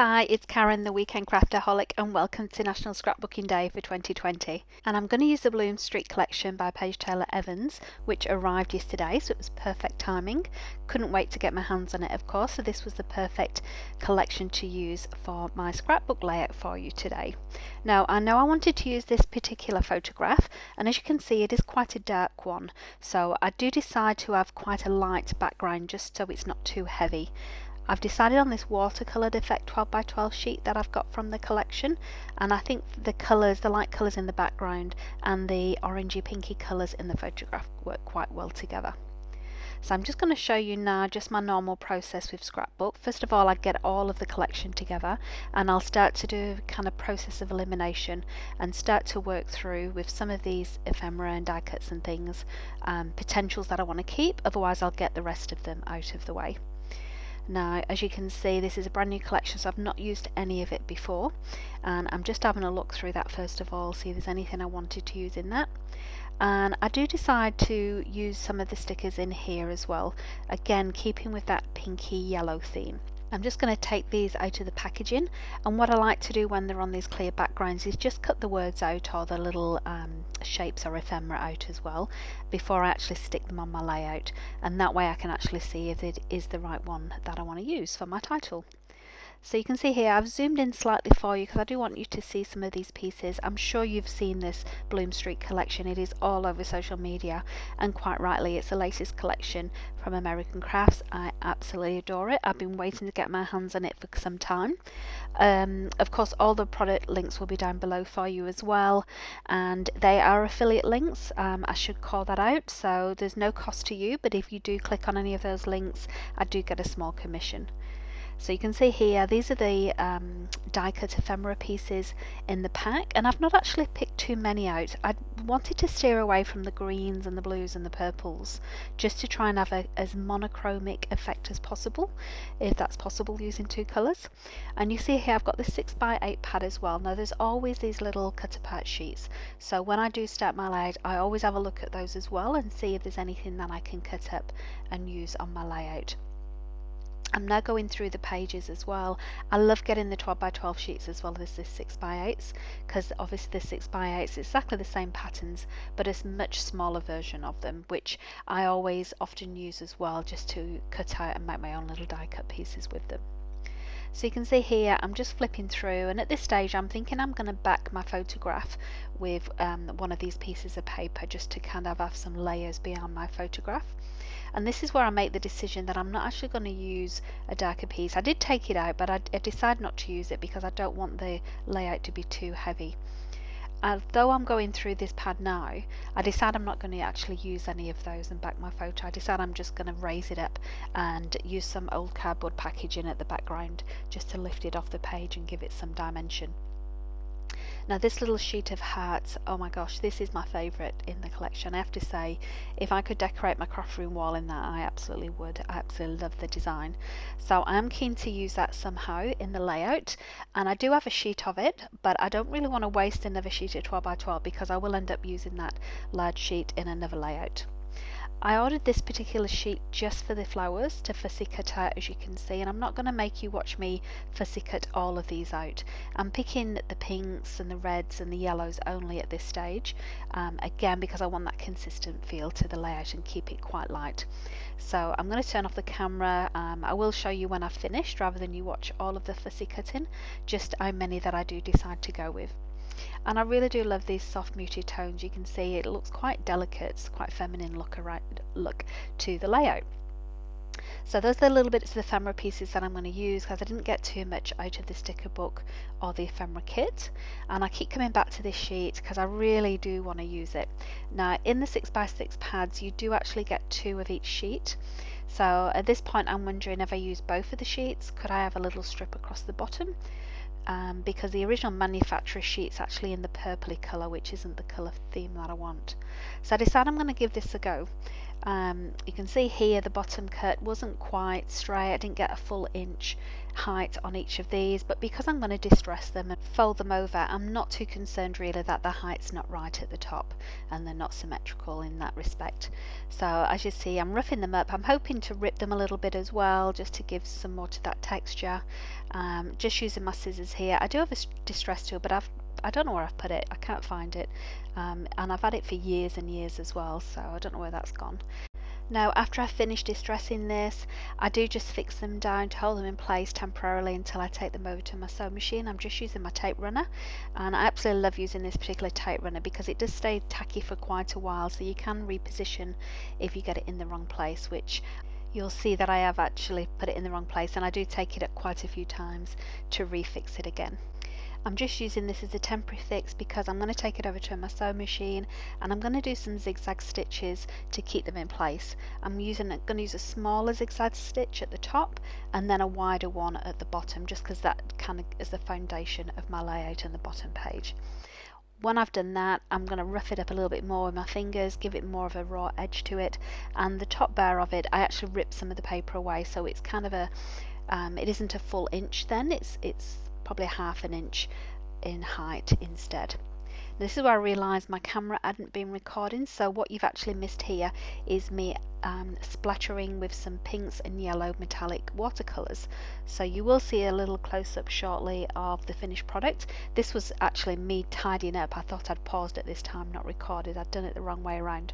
Hi, it's Karen, the Weekend Craftaholic, and welcome to National Scrapbooking Day for 2020. And I'm going to use the Bloom Street collection by Paige Evans, which arrived yesterday, so it was perfect timing. Couldn't wait to get my hands on it, of course, so this was the perfect collection to use for my scrapbook layout for you today. Now, I know I wanted to use this particular photograph, and as you can see, it is quite a dark one, so I do decide to have quite a light background just so it's not too heavy. I've decided on this watercoloured effect 12 by 12 sheet that I've got from the collection, and I think the colours, the light colours in the background and the orangey pinky colours in the photograph work quite well together. So I'm just going to show you now just my normal process with Scrapbook. First of all, I get all of the collection together and I'll start to do a kind of process of elimination and start to work through with some of these ephemera and die cuts and things, potentials that I want to keep, otherwise I'll get the rest of them out of the way. Now, as you can see, this is a brand new collection, so I've not used any of it before, and I'm just having a look through that first of all, see if there's anything I wanted to use in that. And I do decide to use some of the stickers in here as well, again keeping with that pinky yellow theme. I'm just going to take these out of the packaging, and what I like to do when they're on these clear backgrounds is just cut the words out or the little shapes or ephemera out as well before I actually stick them on my layout, and that way I can actually see if it is the right one that I want to use for my title. So you can see here I've zoomed in slightly for you because I do want you to see some of these pieces. I'm sure you've seen this Bloom Street collection. It is all over social media, and quite rightly, it's the latest collection from American Crafts. I absolutely adore it. I've been waiting to get my hands on it for some time. Of course, all the product links will be down below for you as well, and they are affiliate links. I should call that out. So there's no cost to you, but if you do click on any of those links, I do get a small commission. So you can see here, these are the die cut ephemera pieces in the pack, and I've not actually picked too many out. I wanted to steer away from the greens and the blues and the purples, just to try and have as monochromic effect as possible, if that's possible using two colours. And you see here I've got the 6x8 pad as well. Now there's always these little cut apart sheets, so when I do start my layout I always have a look at those as well and see if there's anything that I can cut up and use on my layout. I'm now going through the pages as well. I love getting the 12 by 12 sheets as well as the 6x8s, because obviously the 6x8s is exactly the same patterns but it's a much smaller version of them, which I always often use as well, just to cut out and make my own little die cut pieces with them. So you can see here I'm just flipping through, and at this stage I'm thinking I'm going to back my photograph with one of these pieces of paper, just to kind of have some layers beyond my photograph. And this is where I make the decision that I'm not actually going to use a darker piece. I did take it out, but I decided not to use it because I don't want the layout to be too heavy. Although I'm going through this pad now, I decide I'm not going to actually use any of those and back my photo. I decide I'm just going to raise it up and use some old cardboard packaging at the background just to lift it off the page and give it some dimension. Now this little sheet of hearts, oh my gosh, this is my favourite in the collection. I have to say, if I could decorate my craft room wall in that, I absolutely would. I absolutely love the design. So I'm keen to use that somehow in the layout, and I do have a sheet of it, but I don't really want to waste another sheet of 12 by 12 because I will end up using that large sheet in another layout. I ordered this particular sheet just for the flowers to fussy cut out, as you can see, and I'm not going to make you watch me fussy cut all of these out. I'm picking the pinks and the reds and the yellows only at this stage, again because I want that consistent feel to the layout and keep it quite light. So I'm going to turn off the camera. I will show you when I've finished rather than you watch all of the fussy cutting, just how many that I do decide to go with. And I really do love these soft muted tones. You can see it looks quite delicate, it's quite feminine look to the layout. So those are the little bits of the ephemera pieces that I'm going to use because I didn't get too much out of the sticker book or the ephemera kit, and I keep coming back to this sheet because I really do want to use it. Now in the 6x6 pads you do actually get two of each sheet, so at this point I'm wondering if I use both of the sheets, could I have a little strip across the bottom? Because the original manufacturer sheet's actually in the purpley colour, which isn't the colour theme that I want. So I decided I'm going to give this a go. You can see here the bottom cut wasn't quite straight. I didn't get a full inch height on each of these, but because I'm going to distress them and fold them over, I'm not too concerned really that the height's not right at the top and they're not symmetrical in that respect. So as you see, I'm roughing them up. I'm hoping to rip them a little bit as well, just to give some more to that texture. Just using my scissors here. I do have a distress tool, but I don't know where I've put it. I can't find it, and I've had it for years and years as well, so I don't know where that's gone. Now after I finish distressing this, I do just fix them down to hold them in place temporarily until I take them over to my sewing machine. I'm just using my tape runner, and I absolutely love using this particular tape runner because it does stay tacky for quite a while, so you can reposition if you get it in the wrong place, which you'll see that I have actually put it in the wrong place, and I do take it up quite a few times to refix it again. I'm just using this as a temporary fix because I'm going to take it over to my sewing machine and I'm going to do some zigzag stitches to keep them in place. I'm going to use a smaller zigzag stitch at the top and then a wider one at the bottom, just because that kind of is the foundation of my layout on the bottom page. When I've done that, I'm going to rough it up a little bit more with my fingers, give it more of a raw edge to it, and the top bar of it, I actually ripped some of the paper away, so it's kind of a, it isn't a full inch then, it's probably half an inch in height instead. This is where I realised my camera hadn't been recording, so what you've actually missed here is me splattering with some pinks and yellow metallic watercolours. So you will see a little close-up shortly of the finished product. This was actually me tidying up. I thought I'd paused at this time, not recorded. I'd done it the wrong way around.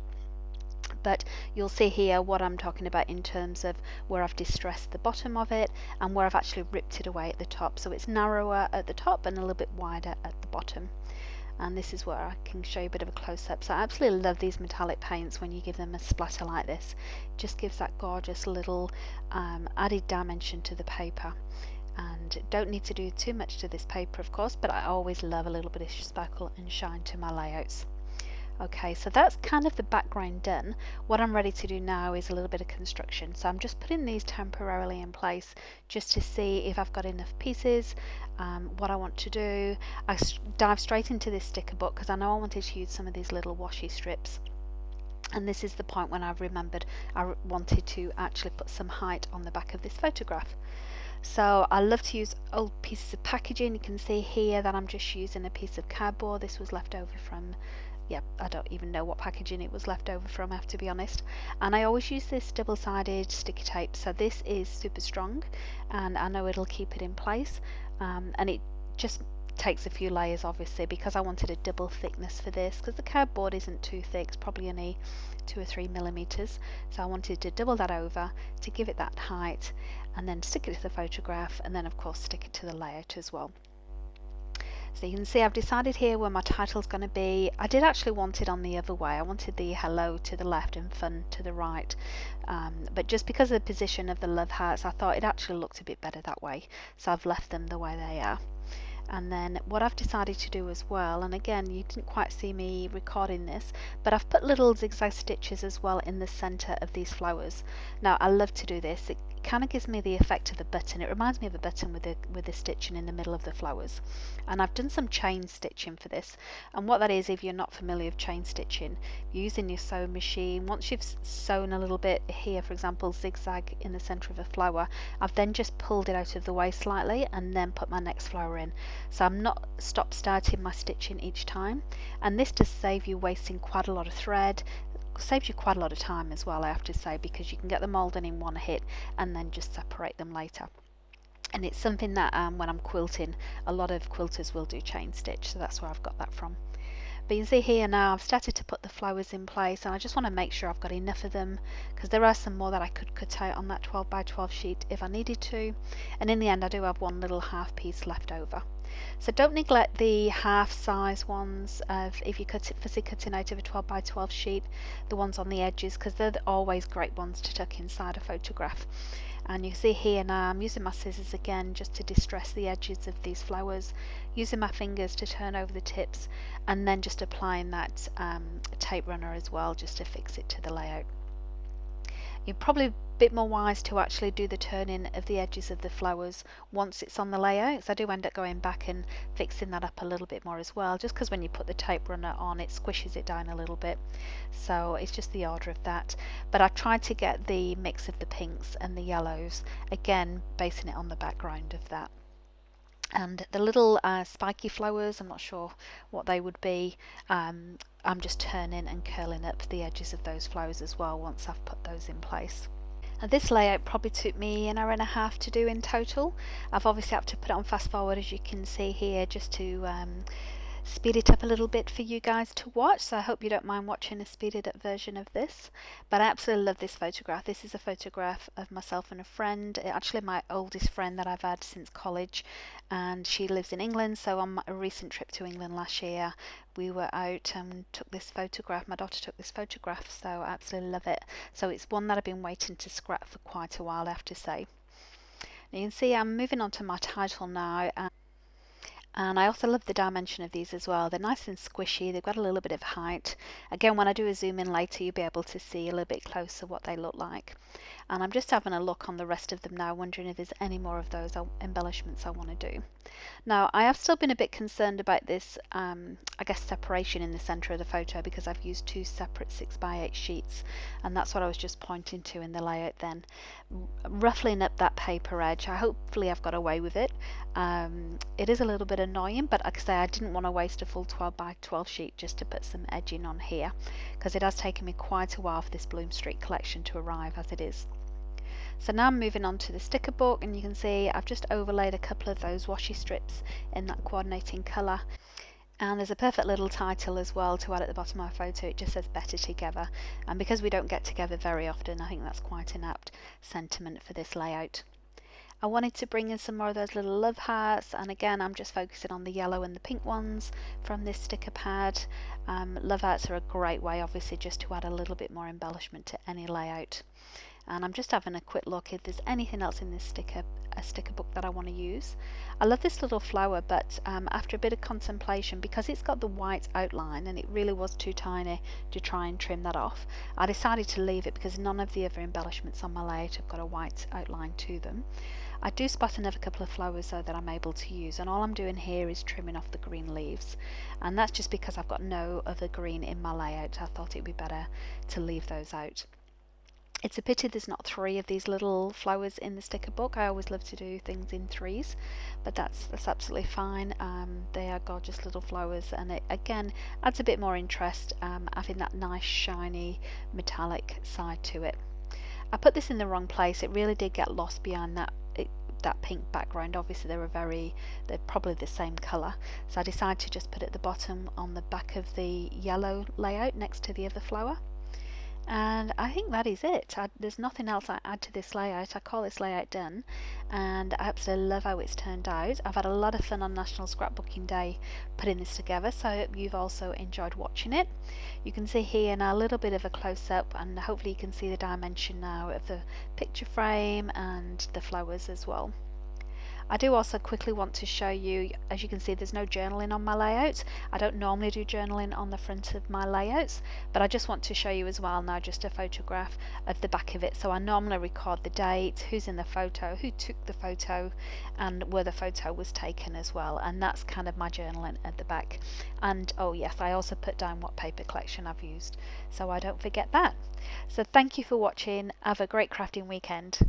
But you'll see here what I'm talking about in terms of where I've distressed the bottom of it and where I've actually ripped it away at the top. So it's narrower at the top and a little bit wider at the bottom. And this is where I can show you a bit of a close-up. So I absolutely love these metallic paints when you give them a splatter like this. It just gives that gorgeous little added dimension to the paper. And don't need to do too much to this paper, of course, but I always love a little bit of sparkle and shine to my layouts. Okay, so that's kind of the background done. What I'm ready to do now is a little bit of construction. So I'm just putting these temporarily in place just to see if I've got enough pieces, what I want to do. I dive straight into this sticker book because I know I wanted to use some of these little washi strips. And this is the point when I've remembered I wanted to actually put some height on the back of this photograph. So I love to use old pieces of packaging. You can see here that I'm just using a piece of cardboard. This was left over from, yeah, I don't even know what packaging it was left over from, I have to be honest. And I always use this double-sided sticky tape, so this is super strong and I know it'll keep it in place, and it just takes a few layers obviously because I wanted a double thickness for this because the cardboard isn't too thick, it's probably only 2 or 3 millimeters, so I wanted to double that over to give it that height and then stick it to the photograph and then of course stick it to the layout as well. So you can see I've decided here where my title's going to be. I did actually want it on the other way. I wanted the hello to the left and fun to the right. But just because of the position of the love hearts, I thought it actually looked a bit better that way. So I've left them the way they are. And then what I've decided to do as well, and again you didn't quite see me recording this, but I've put little zigzag stitches as well in the center of these flowers. Now I love to do this. It kind of gives me the effect of the button. It reminds me of a button with the stitching in the middle of the flowers. And I've done some chain stitching for this, and what that is, if you're not familiar with chain stitching, using your sewing machine, once you've sewn a little bit here, for example zigzag in the center of a flower, I've then just pulled it out of the way slightly and then put my next flower in. So I'm not starting my stitching each time, and this does save you wasting quite a lot of thread. Saves you quite a lot of time as well, I have to say, because you can get them all done in one hit and then just separate them later. And it's something that when I'm quilting, a lot of quilters will do chain stitch, so that's where I've got that from. But you can see here now I've started to put the flowers in place, and I just want to make sure I've got enough of them because there are some more that I could cut out on that 12 by 12 sheet if I needed to, and in the end I do have one little half piece left over. So don't neglect the half size ones if you fussy cutting out of a 12 by 12 sheet, the ones on the edges, because they're always great ones to tuck inside a photograph. And you can see here now I'm using my scissors again just to distress the edges of these flowers, using my fingers to turn over the tips, and then just applying that tape runner as well just to fix it to the layout. You're probably a bit more wise to actually do the turning of the edges of the flowers once it's on the layout, because I do end up going back and fixing that up a little bit more as well, just because when you put the tape runner on it squishes it down a little bit, so it's just the order of that. But I tried to get the mix of the pinks and the yellows, again basing it on the background of that. And the little spiky flowers, I'm not sure what they would be. I'm just turning and curling up the edges of those flowers as well once I've put those in place. Now this layout probably took me an hour and a half to do in total. I've obviously had to put it on fast forward, as you can see here, just to speed it up a little bit for you guys to watch, so I hope you don't mind watching a speeded up version of this. But I absolutely love this photograph. This is a photograph of myself and a friend, actually my oldest friend that I've had since college, and she lives in England, so on a recent trip to England last year we were out and took this photograph. My daughter took this photograph, so I absolutely love it. So it's one that I've been waiting to scrap for quite a while, I have to say. Now you can see I'm moving on to my title now, and I also love the dimension of these as well. They're nice and squishy, they've got a little bit of height. Again, when I do a zoom in later, you'll be able to see a little bit closer what they look like. And I'm just having a look on the rest of them now, wondering if there's any more of those embellishments I want to do. Now, I have still been a bit concerned about this, I guess, separation in the centre of the photo, because I've used two separate 6x8 sheets, and that's what I was just pointing to in the layout then. Ruffling up that paper edge, hopefully I've got away with it. It is a little bit annoying, but like I say, I didn't want to waste a full 12x12 sheet just to put some edging on here, because it has taken me quite a while for this Bloom Street collection to arrive as it is. So now I'm moving on to the sticker book, and you can see I've just overlaid a couple of those washi strips in that coordinating colour. And there's a perfect little title as well to add at the bottom of my photo. It just says "Better Together," and because we don't get together very often, I think that's quite an apt sentiment for this layout. I wanted to bring in some more of those little love hearts, and again I'm just focusing on the yellow and the pink ones from this sticker pad. Love hearts are a great way, obviously, just to add a little bit more embellishment to any layout. And I'm just having a quick look if there's anything else in this sticker book that I want to use. I love this little flower, but after a bit of contemplation, because it's got the white outline and it really was too tiny to try and trim that off, I decided to leave it because none of the other embellishments on my layout have got a white outline to them. I do spot another couple of flowers though that I'm able to use, and all I'm doing here is trimming off the green leaves, and that's just because I've got no other green in my layout. I thought it'd be better to leave those out. It's a pity there's not 3 of these little flowers in the sticker book. I always love to do things in 3s, but that's absolutely fine. They are gorgeous little flowers, and it again adds a bit more interest, having that nice shiny metallic side to it. I put this in the wrong place. It really did get lost behind that pink background. Obviously they're probably the same colour, so I decided to just put it at the bottom on the back of the yellow layout next to the other flower. And I think that is it. There's nothing else I add to this layout. I call this layout done, and I absolutely love how it's turned out. I've had a lot of fun on National Scrapbooking Day putting this together, so I hope you've also enjoyed watching it. You can see here now a little bit of a close-up, and hopefully you can see the dimension now of the picture frame and the flowers as well. I do also quickly want to show you, as you can see, there's no journaling on my layout. I don't normally do journaling on the front of my layouts, but I just want to show you as well now just a photograph of the back of it. So I normally record the date, who's in the photo, who took the photo, and where the photo was taken as well, and that's kind of my journaling at the back. And oh yes, I also put down what paper collection I've used, so I don't forget that. So thank you for watching. Have a great crafting weekend.